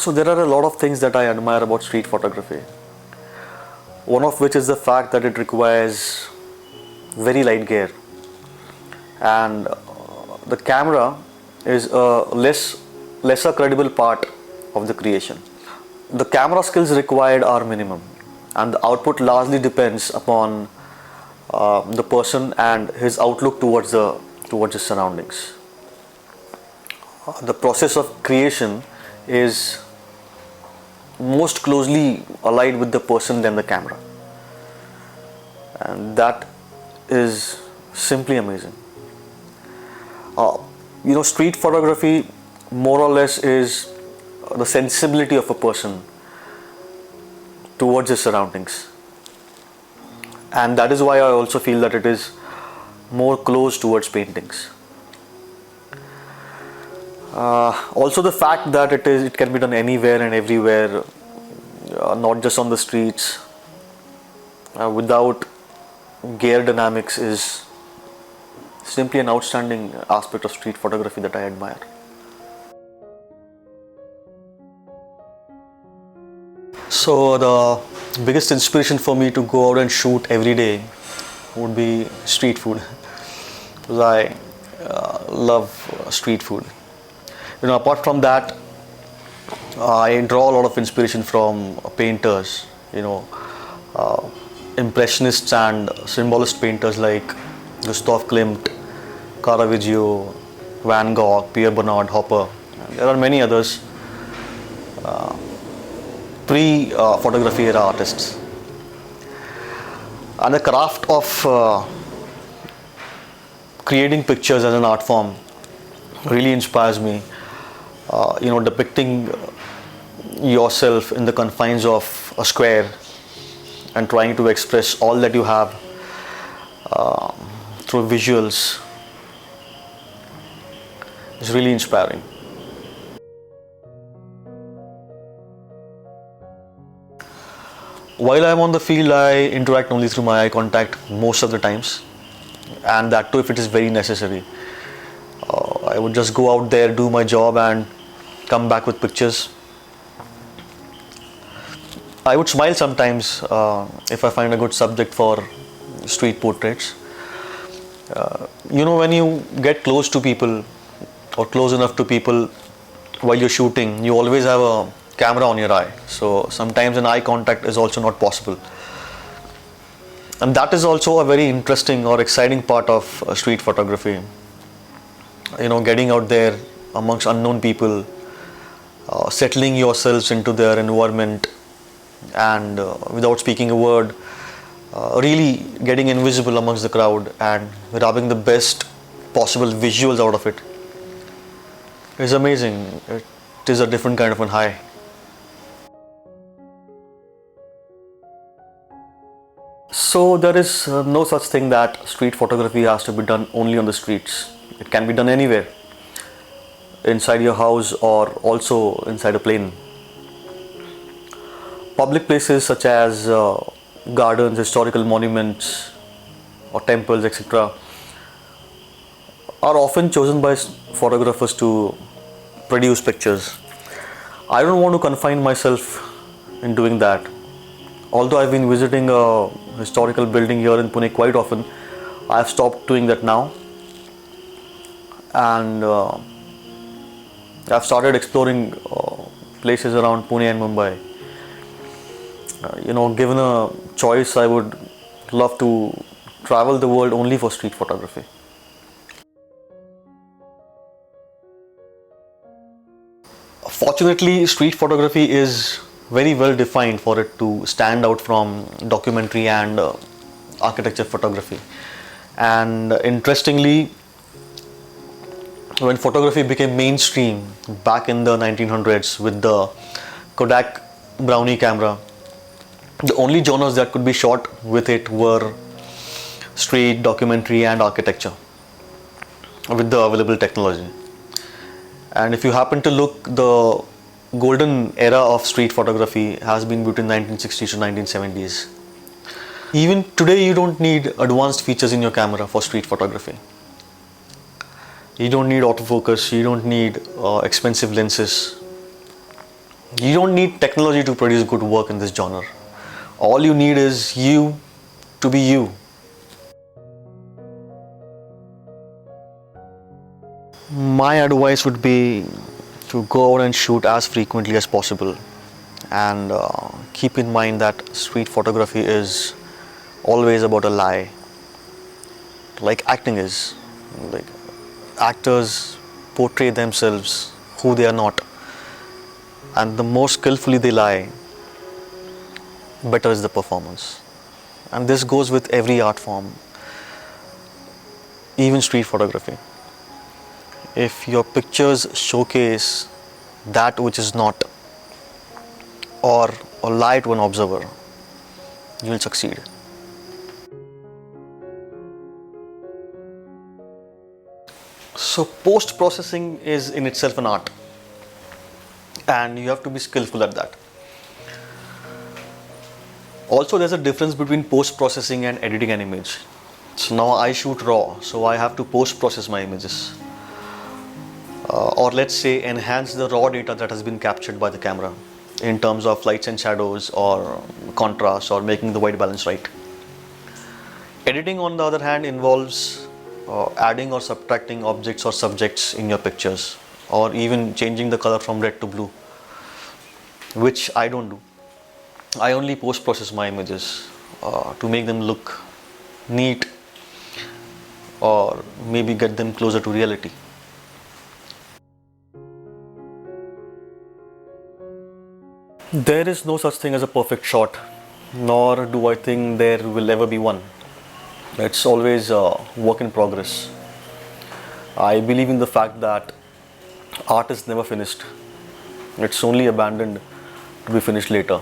So there are a lot of things that I admire about street photography. One of which is the fact that it requires very light gear, and the camera is a lesser credible part of the creation. The camera skills required are minimum, and the output largely depends upon the person and his outlook towards his surroundings. The process of creation is most closely allied with the person than the camera, and that is simply amazing. Street photography more or less is the sensibility of a person towards his surroundings, and that is why I also feel that it is more close towards paintings. Also the fact that it can be done anywhere and everywhere, not just on the streets, without gear dynamics, is simply an outstanding aspect of street photography that I admire. So the biggest inspiration for me to go out and shoot every day would be street food, because I love street food. Apart from that, I draw a lot of inspiration from painters, impressionists and symbolist painters like Gustav Klimt, Caravaggio, Van Gogh, Pierre Bernard, Hopper. And there are many others, pre-photography era artists. And the craft of creating pictures as an art form really inspires me. Depicting yourself in the confines of a square and trying to express all that you have through visuals is really inspiring. While I am on the field, I interact only through my eye contact most of the times, and that too if it is very necessary. I would just go out there, do my job and come back with pictures. I would smile sometimes if I find a good subject for street portraits. When you get close to people or close enough to people while you're shooting, you always have a camera on your eye. So sometimes an eye contact is also not possible. And that is also a very interesting or exciting part of street photography. Getting out there amongst unknown people, settling yourselves into their environment, and without speaking a word, really getting invisible amongst the crowd and grabbing the best possible visuals out of it is amazing. It is a different kind of an high. So there is no such thing that street photography has to be done only on the streets. It can be done anywhere, inside your house or also inside a plane. Public places such as gardens, historical monuments or temples, etc. are often chosen by photographers to produce pictures. I don't want to confine myself in doing that. Although I've been visiting a historical building here in Pune quite often, I've stopped doing that now. And I've started exploring places around Pune and Mumbai. Given a choice, I would love to travel the world only for street photography. Fortunately, street photography is very well defined for it to stand out from documentary and architecture photography. And interestingly, when photography became mainstream back in the 1900s with the Kodak Brownie camera, the only genres that could be shot with it were street, documentary and architecture with the available technology. And if you happen to look, the golden era of street photography has been between 1960s to 1970s. Even today, you don't need advanced features in your camera for street photography. You don't need autofocus, you don't need expensive lenses. You don't need technology to produce good work in this genre. All you need is you to be you. My advice would be to go out and shoot as frequently as possible, and keep in mind that street photography is always about a lie, like acting is. Like, actors portray themselves who they are not, and the more skillfully they lie, better is the performance. And this goes with every art form, even street photography. If your pictures showcase that which is not, or lie to an observer, you will succeed. So post processing is in itself an art, and you have to be skillful at that. Also, there's a difference between post processing and editing an image. So now I shoot raw, so I have to post process my images, or let's say enhance the raw data that has been captured by the camera in terms of lights and shadows, or contrast, or making the white balance right. Editing, on the other hand, involves adding or subtracting objects or subjects in your pictures, or even changing the color from red to blue, which I don't do. I only post process my images to make them look neat, or maybe get them closer to reality. There is no such thing as a perfect shot, nor do I think there will ever be one. It's always a work in progress. I believe in the fact that art is never finished, it's only abandoned to be finished later.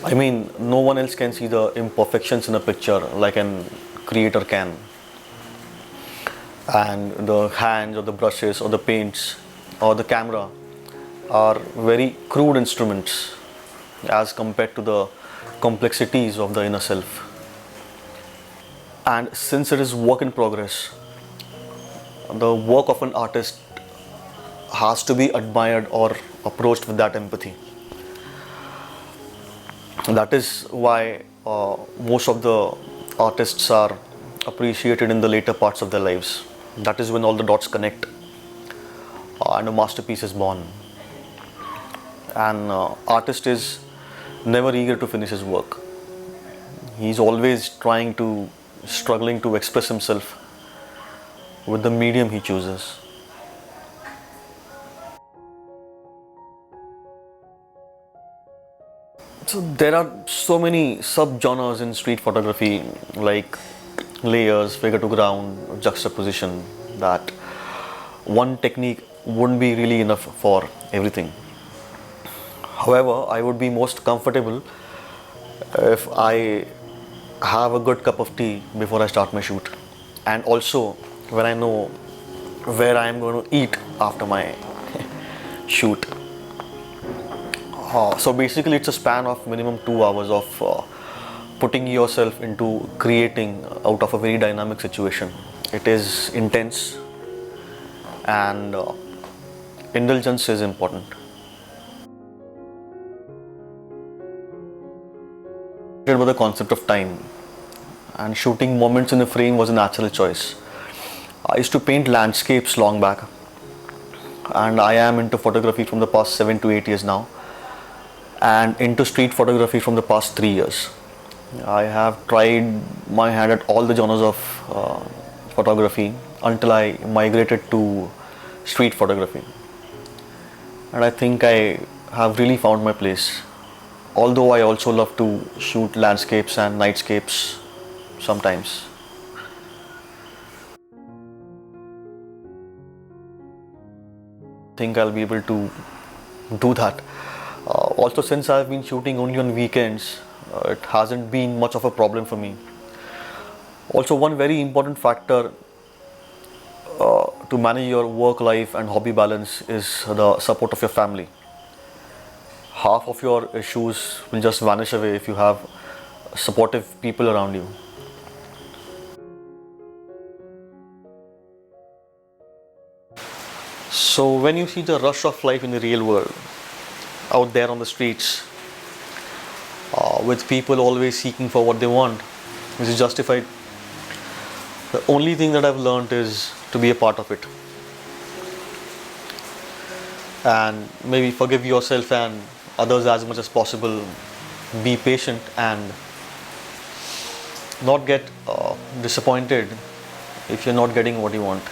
I mean, no one else can see the imperfections in a picture like an creator can. And the hands, or the brushes, or the paints, or the camera are very crude instruments as compared to the complexities of the inner self. And since it is work in progress, the work of an artist has to be admired or approached with that empathy. That is why most of the artists are appreciated in the later parts of their lives. That is when all the dots connect and a masterpiece is born. An artist is never eager to finish his work. He's always struggling to express himself with the medium he chooses. So there are so many sub-genres in street photography, like layers, figure to ground, juxtaposition, that one technique wouldn't be really enough for everything. However, I would be most comfortable if I have a good cup of tea before I start my shoot, and also when I know where I am going to eat after my shoot. So basically, it's a span of minimum 2 hours of putting yourself into creating out of a very dynamic situation. It is intense, and indulgence is important. With the concept of time, and shooting moments in a frame was a natural choice. I used to paint landscapes long back, and I am into photography from the past 7 to 8 years now, and into street photography from the past 3 years. I have tried my hand at all the genres of photography until I migrated to street photography, and I think I have really found my place. Although I also love to shoot landscapes and nightscapes sometimes. I think I'll be able to do that. Also, since I've been shooting only on weekends, it hasn't been much of a problem for me. Also, one very important factor to manage your work life and hobby balance is the support of your family. Half of your issues will just vanish away if you have supportive people around you. So when you see the rush of life in the real world, out there on the streets, with people always seeking for what they want, which is justified, the only thing that I've learned is to be a part of it. And maybe forgive yourself and others as much as possible. Be patient and not get disappointed if you're not getting what you want.